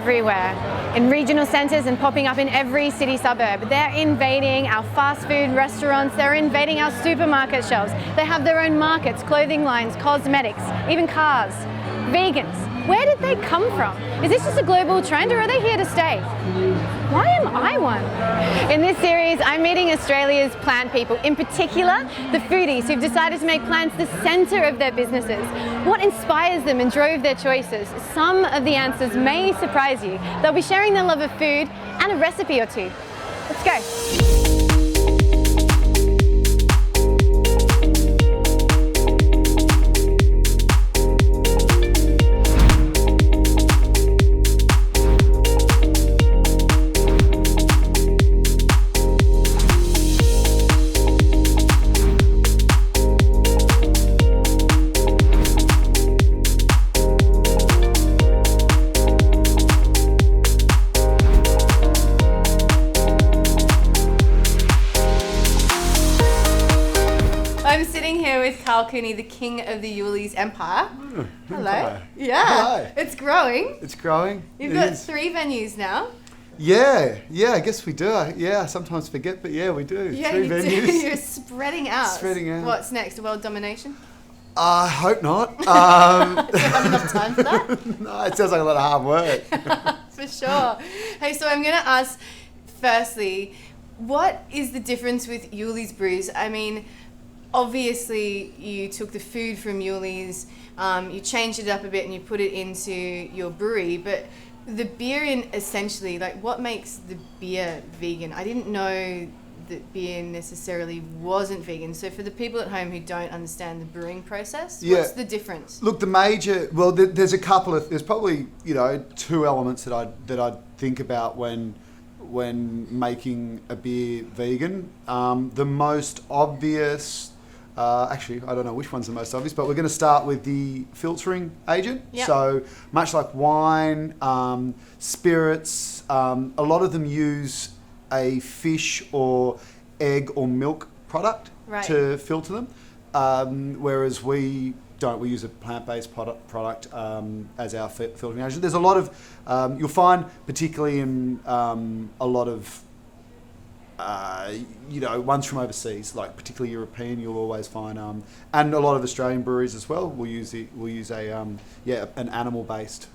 everywhere, in regional centres and popping up in every city suburb. They're invading our fast food restaurants, they're invading our supermarket shelves. They have their own markets, clothing lines, cosmetics, even cars. Vegans, where did they come from? Is this just a global trend or are they here to stay? Why am I one? In this series, I'm meeting Australia's plant people, in particular, the foodies who've decided to make plants the centre of their businesses. What inspires them and drove their choices? Some of the answers may surprise you. They'll be sharing their love of food and a recipe or two. Let's go. Karl Cooney, the king of the Yullis empire. Hello. Empire. Yeah. Hello. It's growing. It's growing. You've got 3 venues now. Yeah, I guess we do. Yeah, I sometimes forget, but yeah, we do. Yeah, 3 you venues. do. You're spreading out. Spreading out. What's next? World domination? I hope not. Do you have enough time for that? No, it sounds like a lot of hard work. For sure. Hey, so I'm going to ask, firstly, what is the difference with Yulli's Brews? I mean, obviously, you took the food from Yulli's, you changed it up a bit and you put it into your brewery, but the beer essentially, like what makes the beer vegan? I didn't know that beer necessarily wasn't vegan. So for the people at home who don't understand the brewing process, what's the difference? Look, there's a couple of, there's probably, 2 elements that I'd think about when making a beer vegan. The most obvious, actually, I don't know which one's the most obvious, but we're going to start with the filtering agent. Yep. So much like wine, spirits, a lot of them use a fish or egg or milk product to filter them, whereas we don't. We use a plant-based product as our filtering agent. There's a lot of, you'll find particularly in a lot of ones from overseas, like particularly European, you'll always find, and a lot of Australian breweries as well will use an animal-based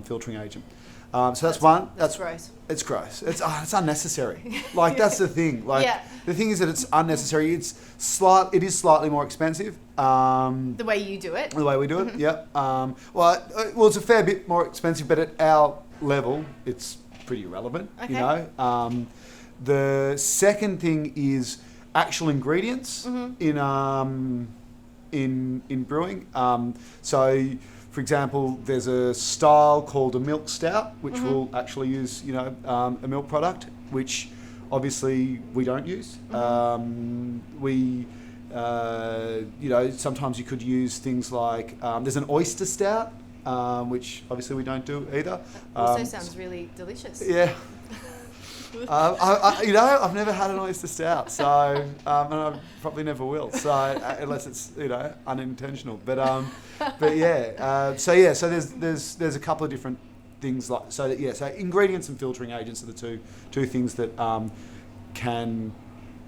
filtering agent. So that's one. That's gross. It's gross. It's unnecessary. Like that's the thing. Like the thing is that it's unnecessary. It is slightly more expensive. The way you do it. The way we do it. Yep. Well, it's a fair bit more expensive, but at our level, it's pretty irrelevant. Okay. The second thing is actual ingredients in brewing. So, for example, there's a style called a milk stout, which will actually use a milk product, which obviously we don't use. Sometimes you could use things like there's an oyster stout, which obviously we don't do either. Also sounds really delicious. Yeah. I've never had an oyster stout, so and I probably never will. So unless it's unintentional, but yeah. So there's a couple of different things like so ingredients and filtering agents are the two things that can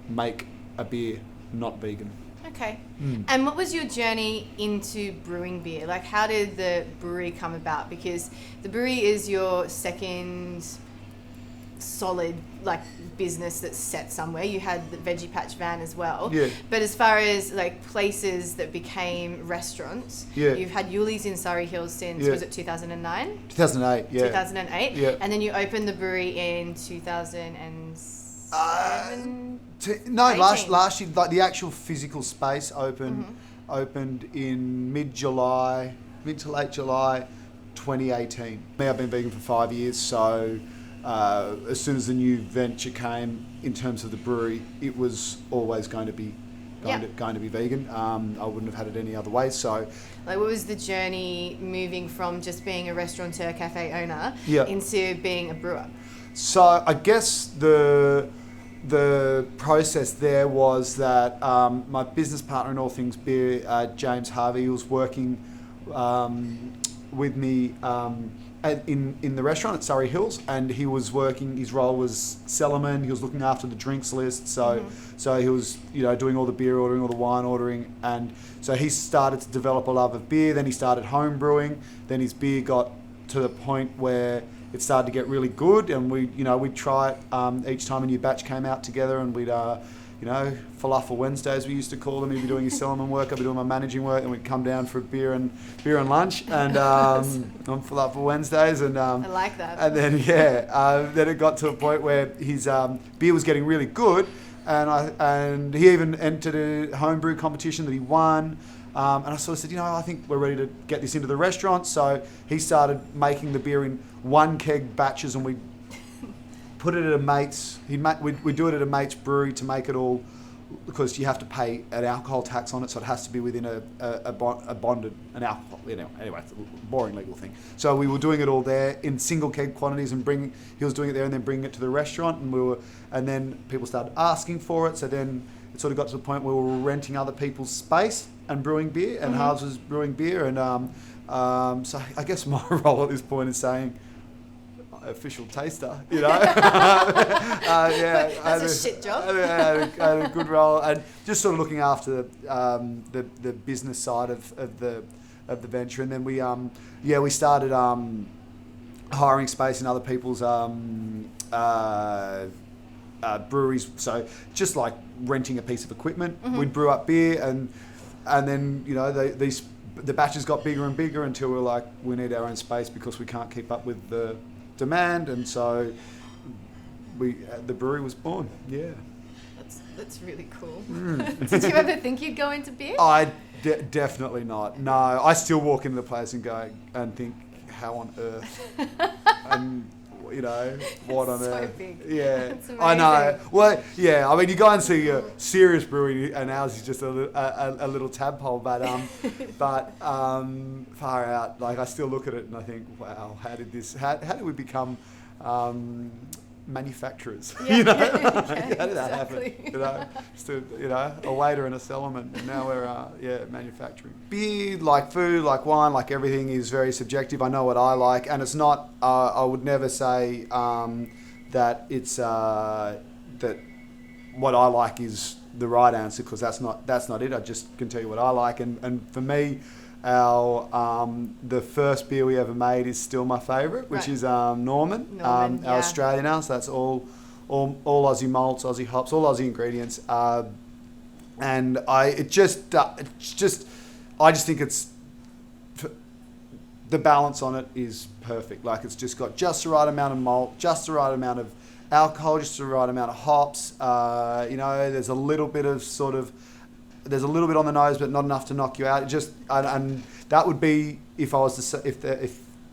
make a beer not vegan. Okay. And what was your journey into brewing beer? Like, how did the brewery come about? Because the brewery is your second solid business that's set somewhere. You had the Veggie Patch van as well. Yeah. But as far as places that became restaurants, you've had Yulli's in Surrey Hills since was it 2009? 2008. Yeah. 2008. Yeah. And then you opened the brewery in 2007. Last year, the actual physical space opened in mid to late July 2018. I've been vegan for 5 years, so as soon as the new venture came in terms of the brewery, it was always going to be vegan. I wouldn't have had it any other way. So, what was the journey moving from just being a restaurateur, cafe owner into being a brewer? So I guess the process there was that my business partner in all things beer, James Harvey, was working with me in the restaurant at Surrey Hills, and he was working. His role was cellarman. He was looking after the drinks list. So he was doing all the beer ordering, all the wine ordering, and so he started to develop a love of beer. Then he started home brewing. Then his beer got to the point where it started to get really good, and we'd try it each time a new batch came out together, and we'd falafel Wednesdays we used to call them. He'd be doing his cellarman work, I'd be doing my managing work, and we'd come down for a beer and lunch, and on falafel Wednesdays, and I like that. And then then it got to a point where his beer was getting really good, and he even entered a homebrew competition that he won. And I sort of said, I think we're ready to get this into the restaurant. So he started making the beer in 1 keg batches, and we put it at a mate's. We'd do it at a mate's brewery to make it all, because you have to pay an alcohol tax on it, so it has to be within a bonded an alcohol. Anyway, it's a boring legal thing. So we were doing it all there in single keg quantities, and he was doing it there and then bringing it to the restaurant, and then people started asking for it. So then it sort of got to the point where we were renting other people's space and brewing beer, and Harvey was brewing beer, and so I guess my role at this point is saying, official taster, That's a shit job. I had a good role, and just sort of looking after the business side of the venture, and then we started hiring space in other people's breweries. So just like renting a piece of equipment, we'd brew up beer, and then the batches got bigger and bigger until we were like, we need our own space because we can't keep up with the demand, and so the brewery was born. Yeah, that's really cool. Did you ever think you'd go into beer? Definitely not. No, I still walk into the place and go and think, how on earth, and what on so earth? Big. Yeah, I know. Well, yeah. I mean, you go and see a serious brewery, and ours is just a little tadpole. But far out. Like, I still look at it and I think, wow, how did we become manufacturers? Yeah. How did that happen? Just a waiter and a cellarman, and now we're manufacturing. Beer, like food, like wine, like everything, is very subjective. I know what I like, and it's not. I would never say that it's that what I like is the right answer, because that's not it. I just can tell you what I like, and for me, the first beer we ever made is still my favourite, which is Norman, our Australian ale. So that's all Aussie malts, Aussie hops, all Aussie ingredients, and I just think it's the balance on it is perfect. Like, it's just got just the right amount of malt, just the right amount of alcohol, just the right amount of hops. There's a little bit of there's a little bit on the nose, but not enough to knock you out. And that would be, if I was I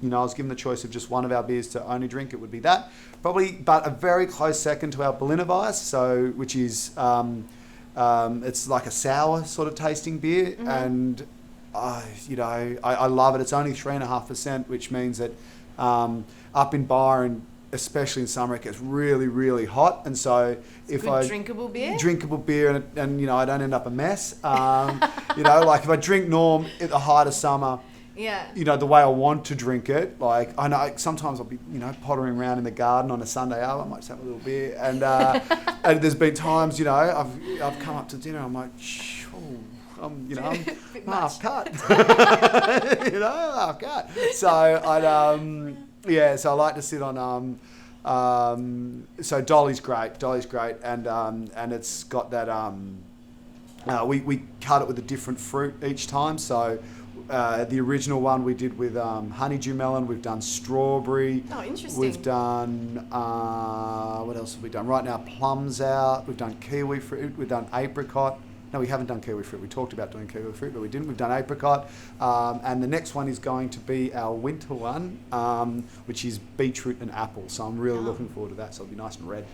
was given the choice of just one of our beers to only drink, it would be that probably. But a very close second to our Berliner Weiss, which is it's like a sour sort of tasting beer, and I love it. It's only 3.5%, which means that up in Byron, especially in summer, it gets really, really hot, and so drinkable beer, and I don't end up a mess. Like if I drink Norm at the height of summer, the way I want to drink it, like I know sometimes I'll be pottering around in the garden on a Sunday. I might just have a little beer, and and there's been times I've come up to dinner, I'm like, I'm half cut, half cut. So so I like to sit on. So Dolly's great, and it's got that. We cut it with a different fruit each time. So the original one we did with honeydew melon. We've done strawberry. Oh, interesting. We've done what else have we done? Right now, plums out. We've done kiwi fruit. We've done apricot. No, we haven't done kiwi fruit. We talked about doing kiwi fruit, but we didn't. We've done apricot. And the next one is going to be our winter one, which is beetroot and apple. So I'm really looking forward to that. So it'll be nice and red.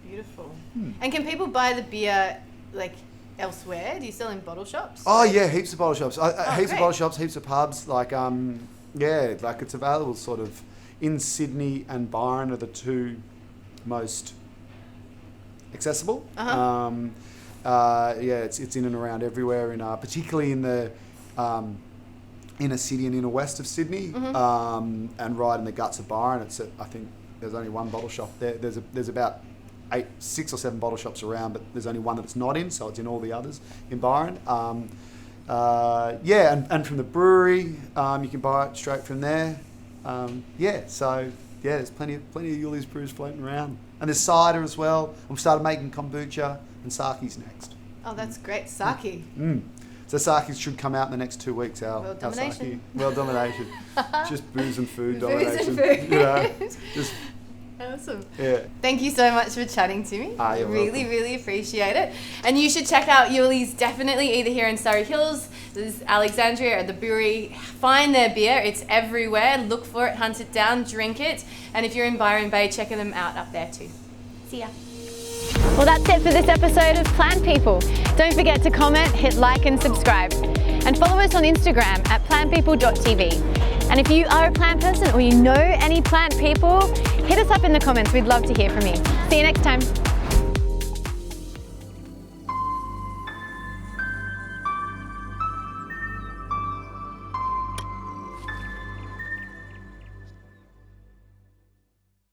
Beautiful. And can people buy the beer, like, elsewhere? Do you sell in bottle shops? Oh, yeah, heaps of bottle shops. Heaps of great. bottle shops, heaps of pubs. Like, like it's available sort of in Sydney and Byron are the two most accessible. It's in and around everywhere, particularly in the inner city and inner west of Sydney, and right in the guts of Byron. I think there's only one bottle shop there. There's about 6 or 7 bottle shops around, but there's only one that it's not in, so it's in all the others in Byron. And from the brewery, you can buy it straight from there. There's plenty of Yullis brews floating around, and there's cider as well. We've started making kombucha, and sake's next. Oh, that's great, sake. So sake should come out in the next 2 weeks. World domination. World domination. Just booze and food domination. Booze and food. Just awesome. Yeah. Thank you so much for chatting to me. You're really, welcome. really appreciate it. And you should check out Yulli's definitely either here in Surrey Hills, there's Alexandria at the Brewery. Find their beer. It's everywhere. Look for it, hunt it down, drink it. And if you're in Byron Bay, check them out up there too. See ya. Well, that's it for this episode of Plant People. Don't forget to comment, hit like and subscribe. And follow us on Instagram at plantpeople.tv. And if you are a plant person or you know any plant people, hit us up in the comments. We'd love to hear from you. See you next time.